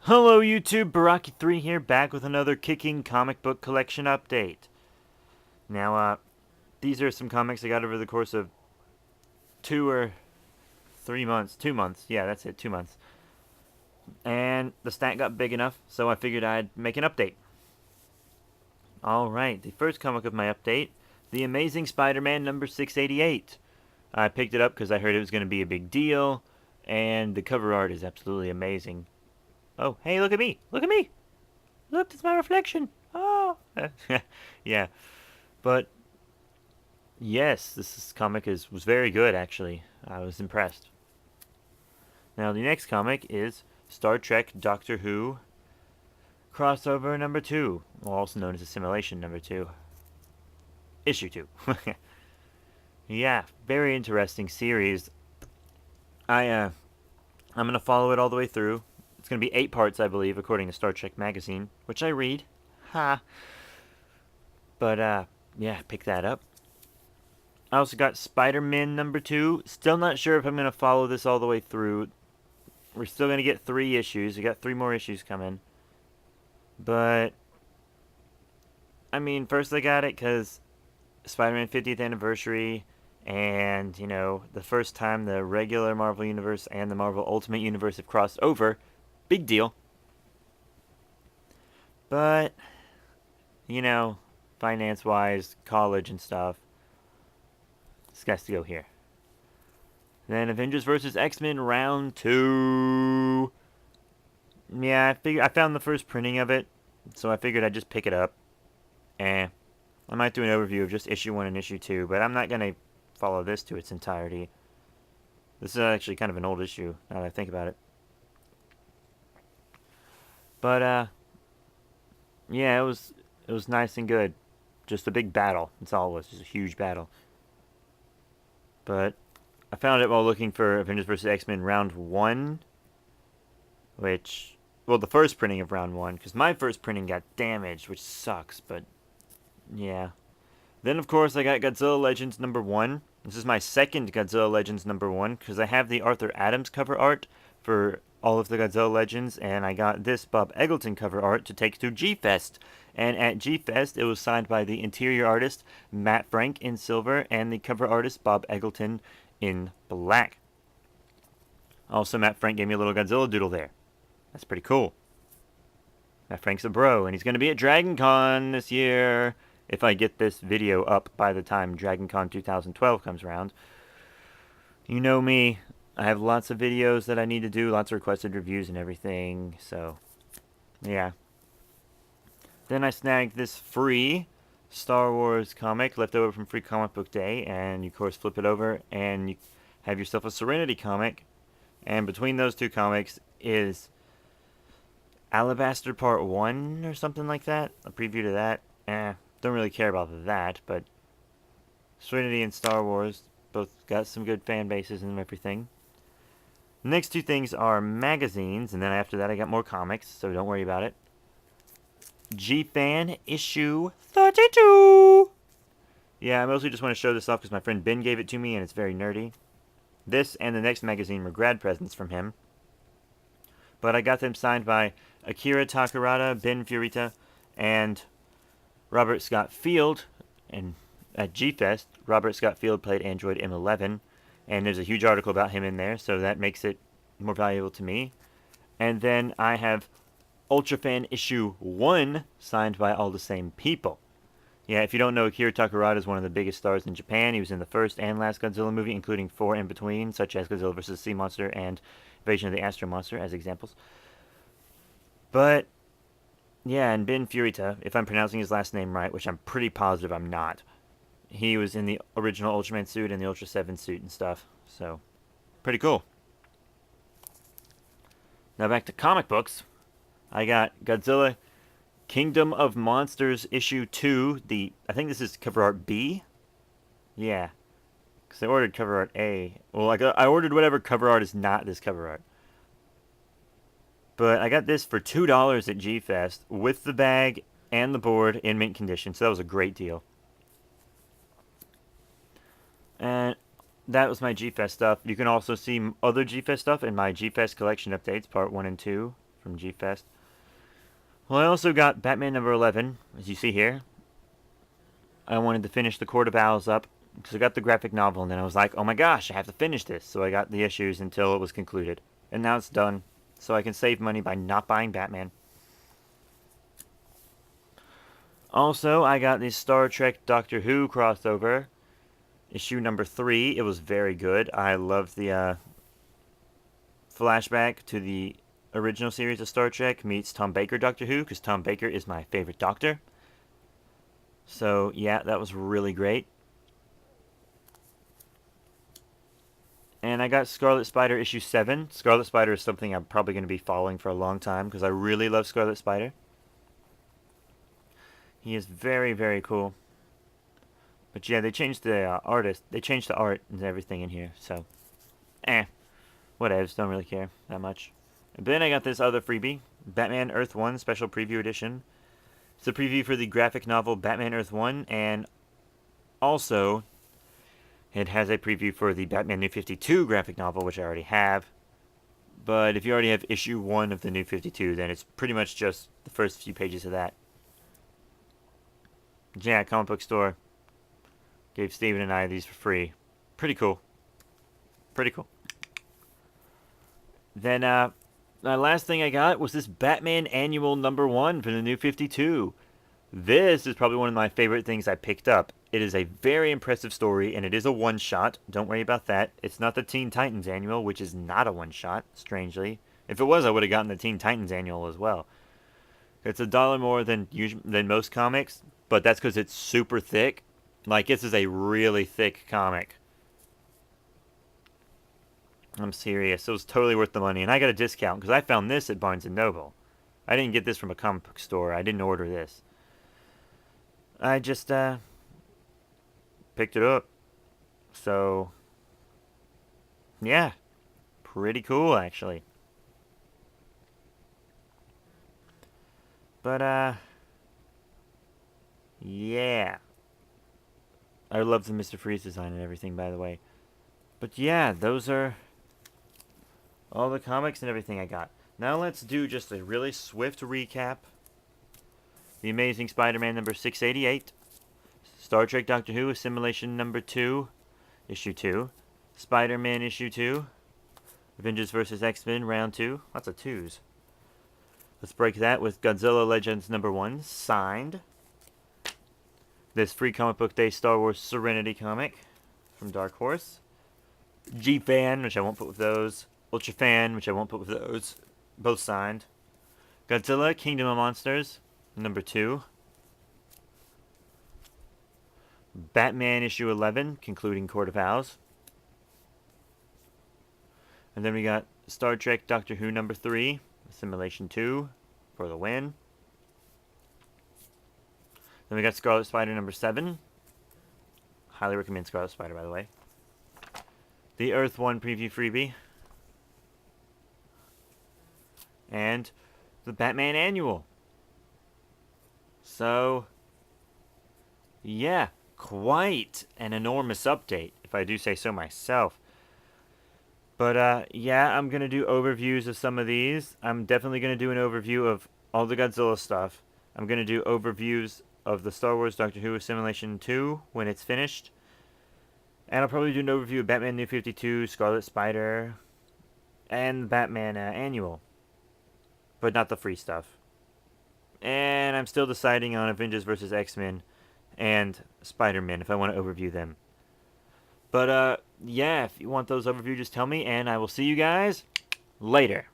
Hello YouTube, Baraki3 here, back with another kicking comic book collection update. Now, these are some comics I got over the course of 2 or 3 months. 2 months, yeah, that's it, 2 months. And the stack got big enough, so I figured I'd make an update. Alright, the first comic of my update, The Amazing Spider-Man number 688. I picked it up because I heard it was going to be a big deal, and the cover art is absolutely amazing. Oh, hey, look at me! Look at me! Look, it's my reflection! Oh! Yeah, but yes, this comic was very good, actually. I was impressed. Now, the next comic is Star Trek Doctor Who crossover number 2, also known as Assimilation number 2. Issue 2. Yeah, very interesting series. I'm gonna follow it all the way through. It's gonna be 8 parts, I believe, according to Star Trek Magazine, which I read. Ha! But, yeah, pick that up. I also got Spider-Man number 2. Still not sure if I'm going to follow this all the way through. We're still going to get 3 issues. We got 3 more issues coming. But, I mean, first I got it because Spider-Man 50th anniversary, and, you know, the first time the regular Marvel Universe and the Marvel Ultimate Universe have crossed over. Big deal. But, you know, finance-wise, college and stuff, this has to go here. Then Avengers vs. X-Men Round 2. Yeah, I found the first printing of it, so I figured I'd just pick it up. I might do an overview of just issue 1 and issue 2, but I'm not going to follow this to its entirety. This is actually kind of an old issue, now that I think about it. But, yeah, it was nice and good. Just a big battle. That's all it was, just a huge battle. But I found it while looking for Avengers vs. X-Men Round 1, which, well, the first printing of Round 1, because my first printing got damaged, which sucks, but yeah. Then, of course, I got Godzilla Legends number 1. This is my second Godzilla Legends number 1, because I have the Arthur Adams cover art for all of the Godzilla Legends, and I got this Bob Eggleton cover art to take to G-Fest. And at G-Fest, it was signed by the interior artist Matt Frank in silver and the cover artist Bob Eggleton in black. Also, Matt Frank gave me a little Godzilla doodle there. That's pretty cool. Matt Frank's a bro, and he's going to be at Dragon Con this year, if I get this video up by the time Dragon Con 2012 comes around. You know me, I have lots of videos that I need to do, lots of requested reviews and everything, so yeah. Then I snagged this free Star Wars comic left over from Free Comic Book Day, and you of course flip it over and you have yourself a Serenity comic, and between those two comics is Alabaster Part 1 or something like that, a preview to that. Don't really care about that, but Serenity and Star Wars both got some good fan bases and everything. The next two things are magazines, and then after that I got more comics, so don't worry about it. G-Fan issue 32! Yeah, I mostly just want to show this off because my friend Ben gave it to me and it's very nerdy. This and the next magazine were grad presents from him. But I got them signed by Akira Takarada, Ben Furita, and Robert Scott Field. And at G-Fest, Robert Scott Field played Android M11, and there's a huge article about him in there, so that makes it more valuable to me. And then I have Ultrafan issue 1 signed by all the same people. Yeah, if you don't know, Akira Takarada is one of the biggest stars in Japan. He was in the first and last Godzilla movie, including 4 in between, such as Godzilla vs. Sea Monster and Invasion of the Astro Monster as examples. But yeah, and Ben Furita, if I'm pronouncing his last name right, which I'm pretty positive I'm not, he was in the original Ultraman suit and the Ultra 7 suit and stuff, so pretty cool. Now back to comic books. I got Godzilla Kingdom of Monsters issue 2, I think this is cover art B? Yeah, because I ordered cover art A. Well, I ordered whatever cover art is not this cover art. But I got this for $2 at G-Fest with the bag and the board in mint condition, so that was a great deal. And that was my G-Fest stuff. You can also see other G-Fest stuff in my G-Fest collection updates, part 1 and 2. from G-Fest. Well, I also got Batman number 11, as you see here. I wanted to finish the Court of Owls up, because I got the graphic novel, and then I was like, oh my gosh, I have to finish this. So I got the issues until it was concluded. And now it's done, so I can save money by not buying Batman. Also, I got the Star Trek Doctor Who crossover, issue number 3. It was very good. I loved the flashback to the original series of Star Trek meets Tom Baker Doctor Who, because Tom Baker is my favorite Doctor. So, yeah, that was really great. And I got Scarlet Spider issue 7. Scarlet Spider is something I'm probably going to be following for a long time, because I really love Scarlet Spider. He is very, very cool. But yeah, they changed the artist. They changed the art and everything in here, so... whatevs, don't really care that much. And then I got this other freebie, Batman Earth 1 Special Preview Edition. It's a preview for the graphic novel Batman Earth 1, and also it has a preview for the Batman New 52 graphic novel, which I already have. But if you already have issue 1 of the New 52, then it's pretty much just the first few pages of that. Yeah, comic book store gave Steven and I these for free. Pretty cool. Pretty cool. Then, the last thing I got was this Batman Annual number 1 for the New 52. This is probably one of my favorite things I picked up. It is a very impressive story, and it is a one-shot. Don't worry about that. It's not the Teen Titans Annual, which is not a one-shot, strangely. If it was, I would have gotten the Teen Titans Annual as well. It's $1 more than most comics, but that's because it's super thick. Like, this is a really thick comic. I'm serious. It was totally worth the money. And I got a discount because I found this at Barnes & Noble. I didn't get this from a comic book store. I didn't order this. I just, picked it up. So, yeah. Pretty cool, actually. But, yeah. I love the Mr. Freeze design and everything, by the way. But yeah, those are all the comics and everything I got. Now let's do just a really swift recap. The Amazing Spider-Man number 688. Star Trek Doctor Who Assimilation number 2, issue 2. Spider-Man issue 2. Avengers vs. X-Men round 2. Lots of 2s. Let's break that with Godzilla Legends number 1, signed. This Free Comic Book Day Star Wars Serenity comic from Dark Horse. G-Fan, which I won't put with those. Ultra Fan, which I won't put with those. Both signed. Godzilla Kingdom of Monsters, number 2. Batman issue 11, concluding Court of Owls. And then we got Star Trek Doctor Who number 3, Assimilation 2, for the win. Then we got Scarlet Spider number 7. Highly recommend Scarlet Spider, by the way. The Earth 1 preview freebie. And the Batman Annual. So, yeah, quite an enormous update, if I do say so myself. But, yeah, I'm going to do overviews of some of these. I'm definitely going to do an overview of all the Godzilla stuff. I'm going to do overviews of the Star Wars Doctor Who Assimilation 2 when it's finished. And I'll probably do an overview of Batman New 52, Scarlet Spider, and the Batman Annual. But not the free stuff. And I'm still deciding on Avengers vs. X-Men and Spider-Man if I want to overview them. But, yeah, if you want those overviews, just tell me, and I will see you guys later.